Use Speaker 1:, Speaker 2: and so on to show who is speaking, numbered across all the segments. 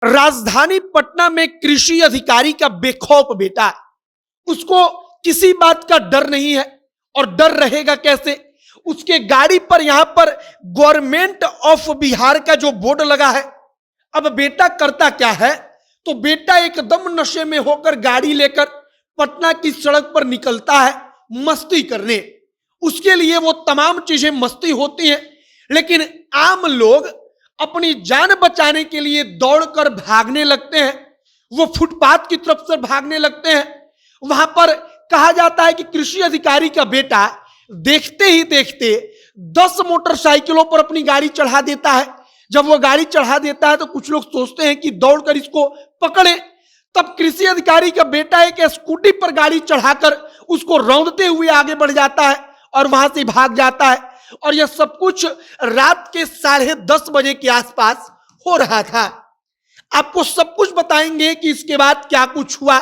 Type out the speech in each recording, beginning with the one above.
Speaker 1: राजधानी पटना में कृषि अधिकारी का बेखौफ बेटा, उसको किसी बात का डर नहीं है और डर रहेगा कैसे। उसके गाड़ी पर यहां पर गवर्नमेंट ऑफ बिहार का जो बोर्ड लगा है। अब बेटा करता क्या है, तो बेटा एकदम नशे में होकर गाड़ी लेकर पटना की सड़क पर निकलता है मस्ती करने। उसके लिए वो तमाम चीजें मस्ती होती हैं, लेकिन आम लोग अपनी जान बचाने के लिए दौड़कर भागने लगते हैं। वो फुटपाथ की तरफ से भागने लगते हैं। वहां पर कहा जाता है कि कृषि अधिकारी का बेटा देखते ही देखते 10 मोटरसाइकिलों पर अपनी गाड़ी चढ़ा देता है। जब वो गाड़ी चढ़ा देता है तो कुछ लोग सोचते हैं कि दौड़कर इसको पकड़े। तब कृषि अधिकारी का बेटा एक स्कूटी पर गाड़ी चढ़ाकर उसको रौंदते हुए आगे बढ़ जाता है और वहां से भाग जाता है। और यह सब कुछ रात के 10:30 बजे के आसपास हो रहा था। आपको सब कुछ बताएंगे कि इसके बाद क्या कुछ हुआ,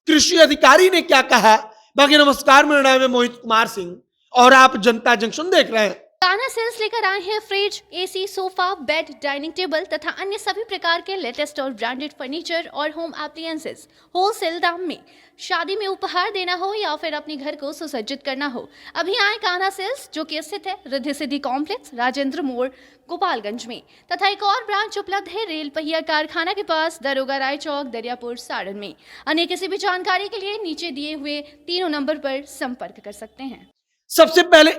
Speaker 1: कृषि अधिकारी ने क्या कहा। बाकी नमस्कार, मेरा नाम है मोहित कुमार सिंह और आप जनता जंक्शन देख रहे हैं।
Speaker 2: कान्हा सेल्स लेकर आए हैं fridge, AC, sofa, bed, dining table तथा अन्य सभी प्रकार के लेटेस्ट और ब्रांडेड फर्नीचर और होम एप्लियंसेस होलसेल दाम में। शादी में उपहार देना हो या फिर अपने घर को सुसज्जित करना हो, अभी आए कान्हा सेल्स, जो कि स्थित है रिद्धि सिद्धि कॉम्प्लेक्स, राजेंद्र मोड़, गोपालगंज में। तथा एक और ब्रांच उपलब्ध है रेल पहिया कारखाना के पास, दरोगा राय चौक, दरियापुर, सारण में। अन्य किसी भी जानकारी के लिए नीचे दिए हुए तीनों नंबर पर संपर्क कर सकते हैं।
Speaker 1: सबसे पहले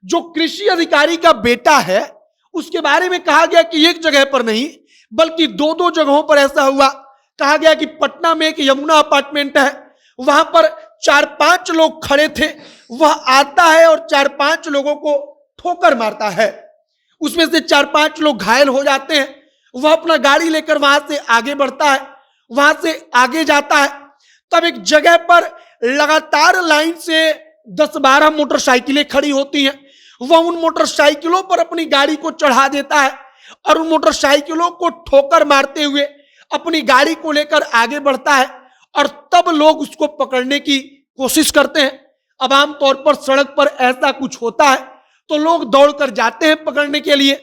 Speaker 1: जो कृषि अधिकारी का बेटा है उसके बारे में कहा गया कि एक जगह पर नहीं बल्कि 2 जगहों पर ऐसा हुआ। कहा गया कि पटना में एक यमुना अपार्टमेंट है, वहां पर 4-5 लोग खड़े थे। वह आता है और 4-5 लोगों को ठोकर मारता है। उसमें से 4-5 लोग घायल हो जाते हैं। वह अपना गाड़ी लेकर वहां से आगे बढ़ता है, वहां से आगे जाता है। तब एक जगह पर लगातार लाइन से 10-12 मोटरसाइकिलें खड़ी होती हैं। वह उन मोटरसाइकिलों पर अपनी गाड़ी को चढ़ा देता है और उन मोटरसाइकिलों को ठोकर मारते हुए अपनी गाड़ी को लेकर आगे बढ़ता है। और तब लोग उसको पकड़ने की कोशिश करते हैं। अब आमतौर पर सड़क पर ऐसा कुछ होता है तो लोग दौड़कर जाते हैं पकड़ने के लिए,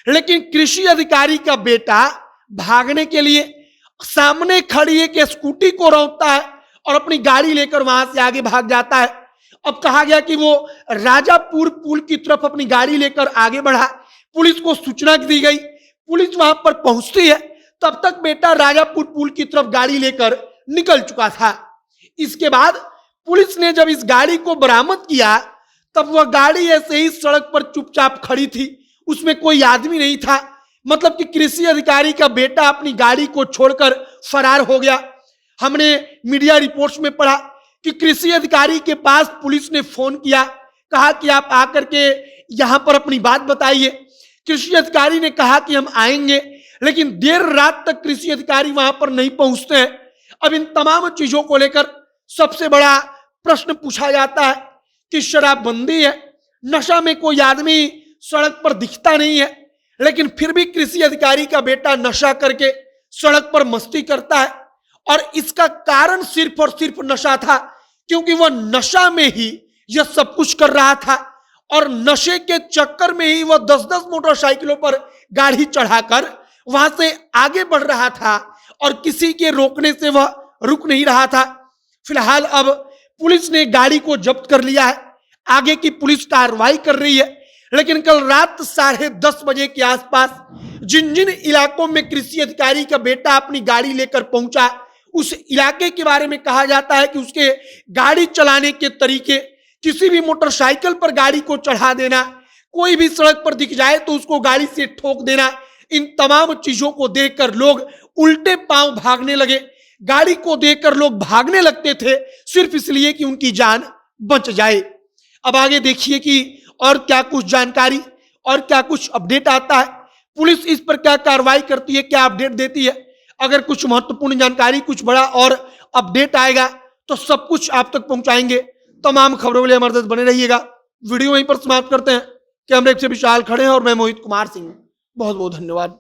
Speaker 1: लेकिन कृषि अधिकारी का बेटा भागने के लिए सामने खड़ी एक स्कूटी को रोकता है और अपनी गाड़ी लेकर वहां से आगे भाग जाता है। अब कहा गया कि वो राजापुर पुल की तरफ अपनी गाड़ी लेकर आगे बढ़ा। पुलिस को सूचना दी गई, पुलिस वहां पर पहुंचती है। तब तक बेटा राजापुर पुल की तरफ गाड़ी लेकर निकल चुका था। इसके बाद पुलिस ने जब इस गाड़ी को बरामद किया तब वह गाड़ी ऐसे ही सड़क पर चुपचाप खड़ी थी, उसमें कोई आदमी नहीं था। मतलब कि कृषि अधिकारी का बेटा अपनी गाड़ी को छोड़कर फरार हो गया। हमने मीडिया रिपोर्ट्स में पढ़ा कि कृषि अधिकारी के पास पुलिस ने फोन किया, कहा कि आप आकर के यहां पर अपनी बात बताइए। कृषि अधिकारी ने कहा कि हम आएंगे, लेकिन देर रात तक कृषि अधिकारी वहां पर नहीं पहुंचते हैं। अब इन तमाम चीजों को लेकर सबसे बड़ा प्रश्न पूछा जाता है कि शराबबंदी है, नशा में कोई आदमी सड़क पर दिखता नहीं है, लेकिन फिर भी कृषि अधिकारी का बेटा नशा करके सड़क पर मस्ती करता है। और इसका कारण सिर्फ और सिर्फ नशा था, क्योंकि वह नशा में ही यह सब कुछ कर रहा था। और नशे के चक्कर में ही वह 10-10 मोटरसाइकिलों पर गाड़ी चढ़ाकर वहां से आगे बढ़ रहा था और किसी के रोकने से वह रुक नहीं रहा था। फिलहाल अब पुलिस ने गाड़ी को जब्त कर लिया है, आगे की पुलिस कार्रवाई कर रही है। लेकिन कल रात 10:30 बजे के आसपास जिन जिन इलाकों में कृषि अधिकारी का बेटा अपनी गाड़ी लेकर पहुंचा, उस इलाके के बारे में कहा जाता है कि उसके गाड़ी चलाने के तरीके, किसी भी मोटरसाइकिल पर गाड़ी को चढ़ा देना, कोई भी सड़क पर दिख जाए तो उसको गाड़ी से ठोक देना, इन तमाम चीजों को देखकर लोग उल्टे पांव भागने लगे। गाड़ी को देखकर लोग भागने लगते थे सिर्फ इसलिए कि उनकी जान बच जाए। अब आगे देखिए कि और क्या कुछ जानकारी और क्या कुछ अपडेट आता है, पुलिस इस पर क्या कार्रवाई करती है, क्या अपडेट देती है। अगर कुछ महत्वपूर्ण जानकारी, कुछ बड़ा और अपडेट आएगा तो सब कुछ आप तक पहुंचाएंगे। तमाम खबरों के लिए हमारे साथ बने रहिएगा। वीडियो यहीं पर समाप्त करते हैं। कैमरे से विशाल खड़े हैं और मैं मोहित कुमार सिंह। बहुत बहुत धन्यवाद।